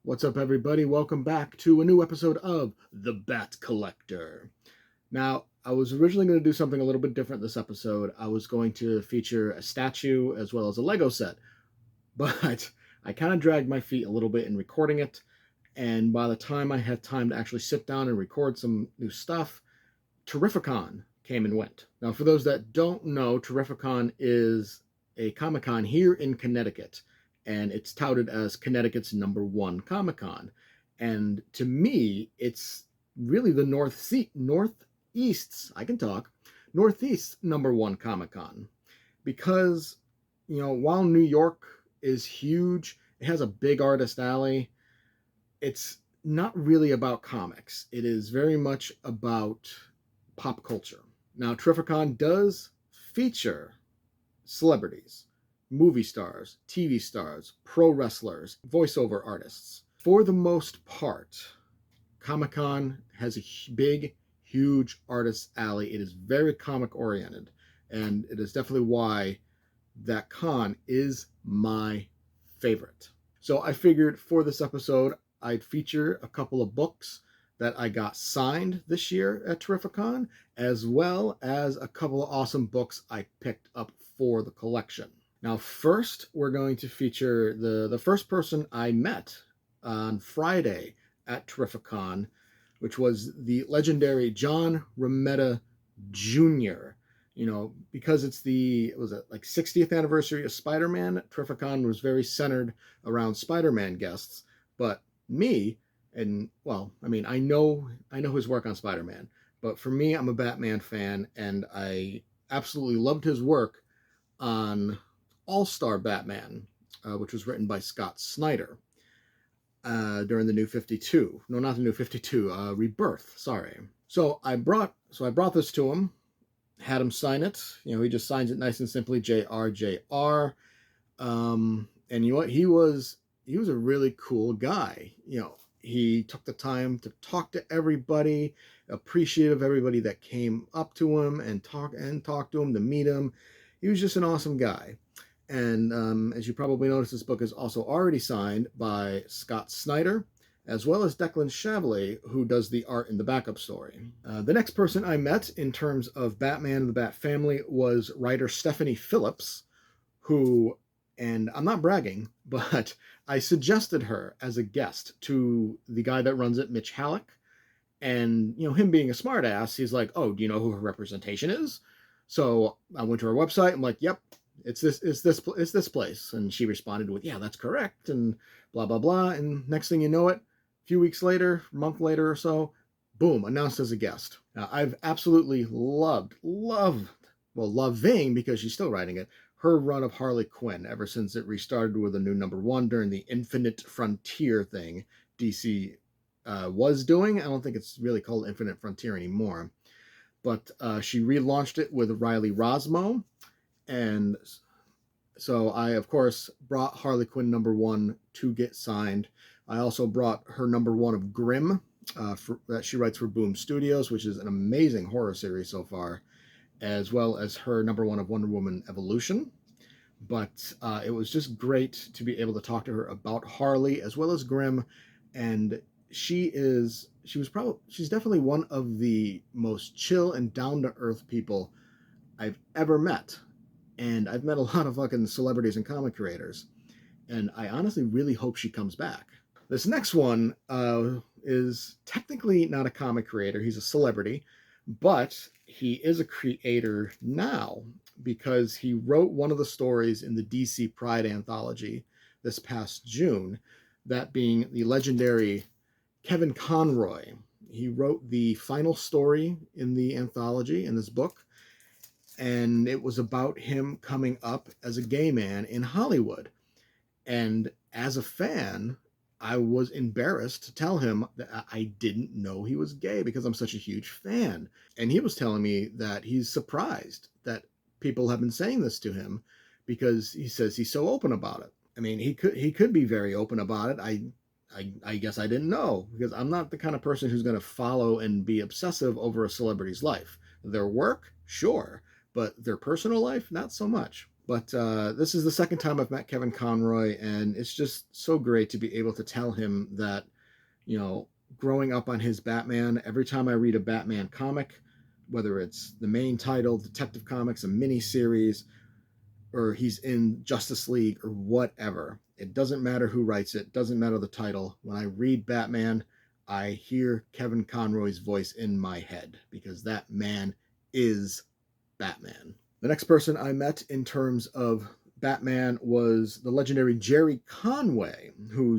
What's up, everybody? Welcome back to a new episode of The Bat Collector. Now, I was originally going to do something a little bit different this episode. I was going to feature a statue as well as a Lego set, but I kind of dragged my feet a little bit in recording it, and by the time I had time to actually sit down and record some new stuff, TerrifiCon came and went. Now, for those that don't know, TerrifiCon is a Comic-Con here in Connecticut, and it's touted as Connecticut's #1 Comic-Con. And to me, it's really the Northeast's, I can talk, Northeast's #1 Comic-Con. Because, while New York is huge, it has a big artist alley, it's not really about comics. It is very much about pop culture. Now, TerrifiCon does feature celebrities, movie stars, TV stars, pro wrestlers, voiceover artists. For the most part, Comic-Con has a big, huge artist alley. It is very comic oriented, and it is definitely why that con is my favorite. So I figured for this episode, I'd feature a couple of books that I got signed this year at TerrifiCon, as well as a couple of awesome books I picked up for the collection. Now, first, we're going to feature the first person I met on Friday at TerrifiCon, which was the legendary John Romero Jr. Because it's the 60th anniversary of Spider-Man, TerrifiCon was very centered around Spider-Man guests, but me, and I know his work on Spider-Man, but for me, I'm a Batman fan, and I absolutely loved his work on All-Star Batman, which was written by Scott Snyder during the New 52. No, not the New 52, Rebirth, sorry. So I brought this to him, had him sign it. He just signs it nice and simply, JR, JR. And you know what? He was a really cool guy. He took the time to talk to everybody, appreciative of everybody that came up to him and talked to him, to meet him. He was just an awesome guy. And as you probably noticed, this book is also already signed by Scott Snyder, as well as Declan Shalvey, who does the art in the backup story. The next person I met in terms of Batman and the Bat Family was writer Stephanie Phillips, who, and I'm not bragging, but I suggested her as a guest to the guy that runs it, Mitch Halleck. And, him being a smartass, he's like, "Oh, do you know who her representation is?" So I went to her website. I'm like, "Yep, it's this place." And she responded with, "Yeah, that's correct," and blah, blah, blah. And next thing you know it, a few weeks later, a month later or so, boom, announced as a guest. Now, I've absolutely loving, because she's still writing it, her run of Harley Quinn ever since it restarted with a new #1 during the Infinite Frontier thing DC was doing. I don't think it's really called Infinite Frontier anymore. But she relaunched it with Riley Rosmo. And so I, of course, brought Harley Quinn #1 to get signed. I also brought her #1 of Grimm that she writes for Boom Studios, which is an amazing horror series so far, as well as her #1 of Wonder Woman Evolution. But it was just great to be able to talk to her about Harley as well as Grimm. And she's definitely one of the most chill and down-to-earth people I've ever met. And I've met a lot of fucking celebrities and comic creators. And I honestly really hope she comes back. This next one is technically not a comic creator. He's a celebrity, but he is a creator now because he wrote one of the stories in the DC Pride anthology this past June, that being the legendary Kevin Conroy. He wrote the final story in the anthology, in this book, and it was about him coming up as a gay man in Hollywood. And as a fan, I was embarrassed to tell him that I didn't know he was gay because I'm such a huge fan. And he was telling me that he's surprised that people have been saying this to him because he says he's so open about it. I mean, he could be very open about it. I guess I didn't know, because I'm not the kind of person who's going to follow and be obsessive over a celebrity's life. Their work, sure, but their personal life, not so much. But this is the second time I've met Kevin Conroy, and it's just so great to be able to tell him that, you know, growing up on his Batman, every time I read a Batman comic, whether it's the main title, Detective Comics, a mini series, or he's in Justice League or whatever, it doesn't matter who writes it, doesn't matter the title. When I read Batman, I hear Kevin Conroy's voice in my head because that man is Batman. The next person I met in terms of Batman was the legendary Jerry Conway,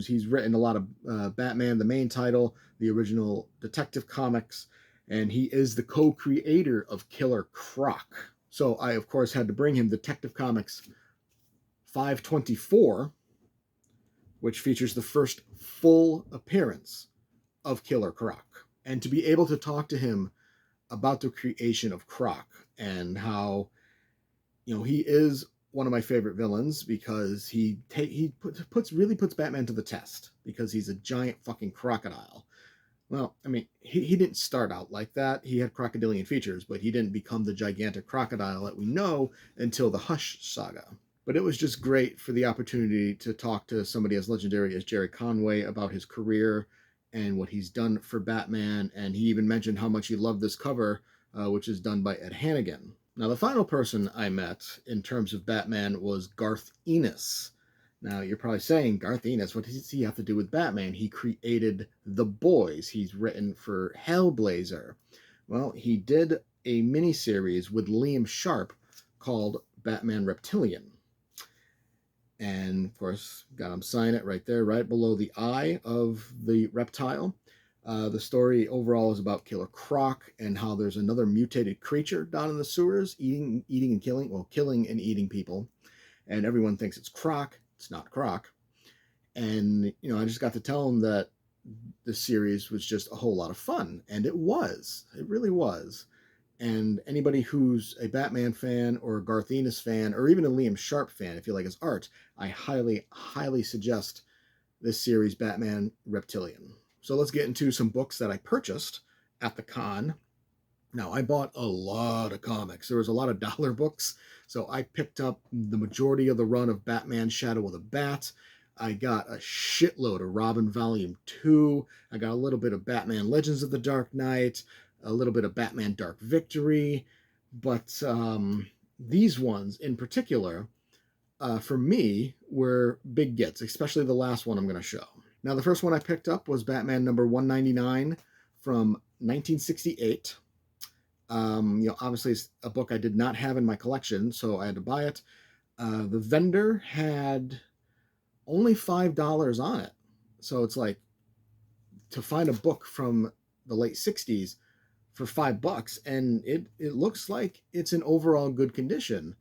he's written a lot of Batman, the main title, the original Detective Comics, and he is the co-creator of Killer Croc. So I, of course, had to bring him Detective Comics 524, which features the first full appearance of Killer Croc. And to be able to talk to him about the creation of Croc and how, you know, he is one of my favorite villains because he really puts Batman to the test because he's a giant fucking crocodile. Well, I mean, he didn't start out like that. He had crocodilian features, but he didn't become the gigantic crocodile that we know until the Hush saga. But it was just great for the opportunity to talk to somebody as legendary as Jerry Conway about his career and what he's done for Batman. And he even mentioned how much he loved this cover, which is done by Ed Hannigan. Now, the final person I met in terms of Batman was Garth Ennis. Now, you're probably saying, Garth Ennis, what does he have to do with Batman? He created The Boys. He's written for Hellblazer. Well, he did a miniseries with Liam Sharp called Batman Reptilian. And, of course, got him sign it right there, right below the eye of the reptile. The story overall is about Killer Croc and how there's another mutated creature down in the sewers eating and killing, well, killing and eating people. And everyone thinks it's Croc. It's not Croc. And, you know, I just got to tell him that the series was just a whole lot of fun. And it was. It really was. And anybody who's a Batman fan or a Garth Ennis fan or even a Liam Sharp fan, if you like his art, I highly, highly suggest this series, Batman Reptilian. So let's get into some books that I purchased at the con. Now, I bought a lot of comics. There was a lot of dollar books, so I picked up the majority of the run of Batman Shadow of the Bat. I got a shitload of Robin Volume 2. I got a little bit of Batman Legends of the Dark Knight, a little bit of Batman Dark Victory. But these ones in particular, for me, were big gets, especially the last one I'm going to show. Now, the first one I picked up was Batman number 199 from 1968. You know, obviously it's a book I did not have in my collection, so I had to buy it. The vendor had only $5 on it. So it's like to find a book from the late 60s for $5, and it looks like it's in overall good condition.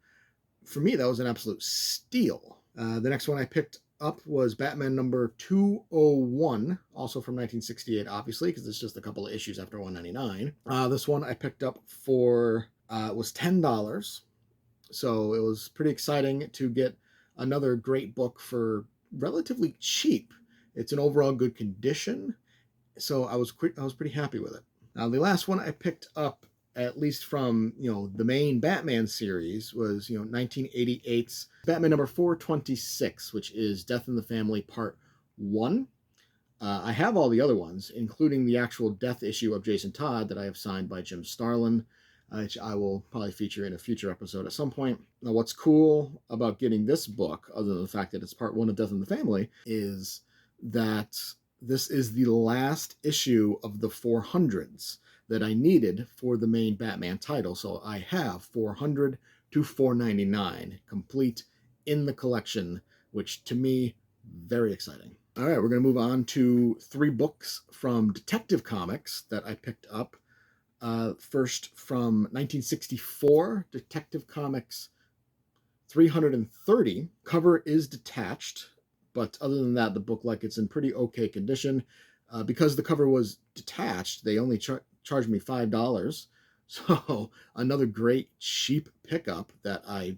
For me, that was an absolute steal. The next one I picked up was Batman number 201, also from 1968, obviously, because it's just a couple of issues after 199. This one I picked up for, was $10. So it was pretty exciting to get another great book for relatively cheap. It's in overall good condition, so I was pretty happy with it. Now, the last one I picked up, at least from, you know, the main Batman series, was, you know, 1988's Batman number 426, which is Death in the Family Part 1. I have all the other ones, including the actual death issue of Jason Todd that I have signed by Jim Starlin, which I will probably feature in a future episode at some point. Now, what's cool about getting this book, other than the fact that it's Part 1 of Death in the Family, is that this is the last issue of the 400s that I needed for the main Batman title. So I have 400 to 499 complete in the collection, which to me, very exciting. All right, we're going to move on to 3 books from Detective Comics that I picked up. First, from 1964, Detective Comics 330. Cover is detached, but other than that, the book, like, it's in pretty okay condition. Because the cover was detached, they only charged me $5. So another great cheap pickup that I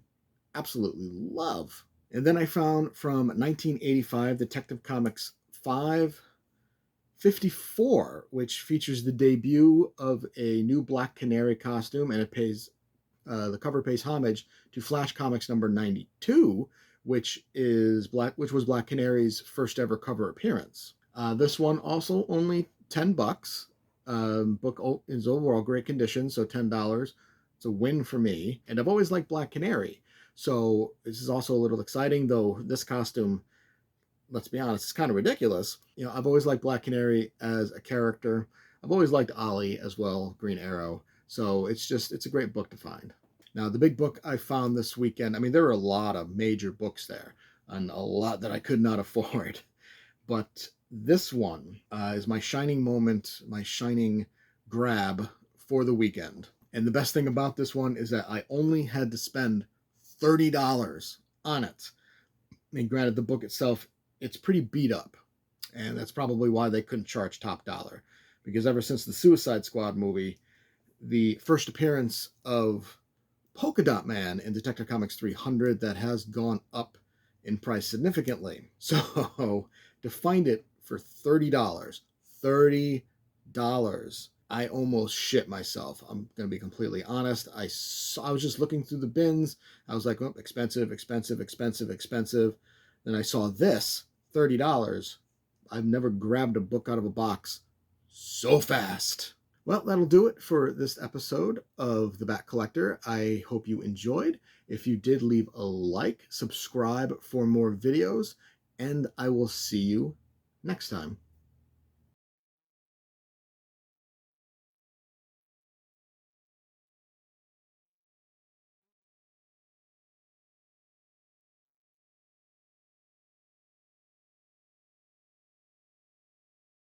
absolutely love. And then I found from 1985 Detective Comics 554, which features the debut of a new Black Canary costume, and it pays the cover pays homage to Flash Comics number 92, which was Black Canary's first ever cover appearance. This one also only $10. Book is overall great condition, so $10. It's a win for me. And I've always liked Black Canary, so this is also a little exciting, though this costume, let's be honest, it's kind of ridiculous. You know, I've always liked Black Canary as a character. I've always liked Ollie as well, Green Arrow. So it's a great book to find. Now, the big book I found this weekend, I mean, there were a lot of major books there and a lot that I could not afford. But this one is my shining moment, my shining grab for the weekend. And the best thing about this one is that I only had to spend $30 on it. I mean, granted, the book itself, it's pretty beat up. And that's probably why they couldn't charge top dollar. Because ever since the Suicide Squad movie, the first appearance of Polka Dot Man in Detective Comics 300, that has gone up in price significantly. So to find it for $30, I almost shit myself. I'm going to be completely honest. I was just looking through the bins. I was like, oh, expensive, expensive, expensive, expensive. Then I saw this, $30. I've never grabbed a book out of a box so fast. Well, that'll do it for this episode of The Bat Collector. I hope you enjoyed. If you did, leave a like, subscribe for more videos, and I will see you next time.